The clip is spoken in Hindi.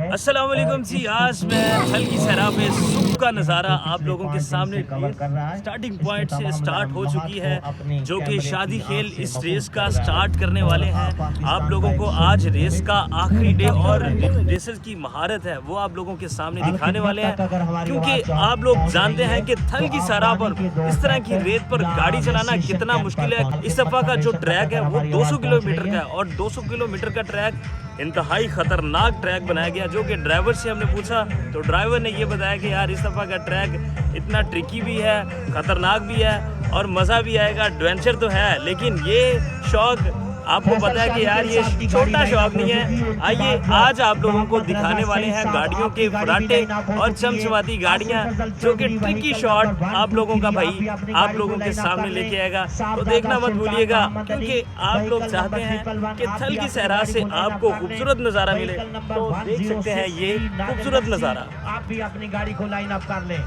अस्सलाम वालेकुम जी। आज मैं थल की सहरा पे सुबह का नज़ारा आप लोगों के सामने स्टार्टिंग पॉइंट से स्टार्ट हो चुकी है, जो कि शादी खेल इस रेस का स्टार्ट करने वाले हैं। आप लोगों को आज रेस का आखिरी डे और रेसर की महारत है वो आप लोगों के सामने दिखाने वाले हैं, क्योंकि आप लोग जानते हैं कि थल की सहरा पर इस तरह की रेत पर गाड़ी चलाना कितना मुश्किल है। इस दफ़ा का जो ट्रैक है वो 200 किलोमीटर का है और 200 किलोमीटर का ट्रैक इंतहाई ख़तरनाक ट्रैक बनाया गया। जो कि ड्राइवर से हमने पूछा तो ड्राइवर ने ये बताया कि यार इस दफ़ा का ट्रैक इतना ट्रिकी भी है, ख़तरनाक भी है और मज़ा भी आएगा। एडवेंचर तो है, लेकिन ये शौक आपको पता है कि यार ये छोटा शौक नहीं है। आइए आज आप लोगों को दिखाने वाले हैं गाड़ियों के फराटे और चमचमाती गाड़ियां, जो कि ट्रिकी शॉट आप लोगों का भाई आप लोगों के सामने लेके आएगा। तो देखना मत भूलिएगा, क्योंकि आप लोग चाहते हैं कि थल की सहरा से आपको खूबसूरत नज़ारा मिले। तो देख सकते हैं ये खूबसूरत नज़ारा। आप भी अपनी गाड़ी को लाइन अप कर लें।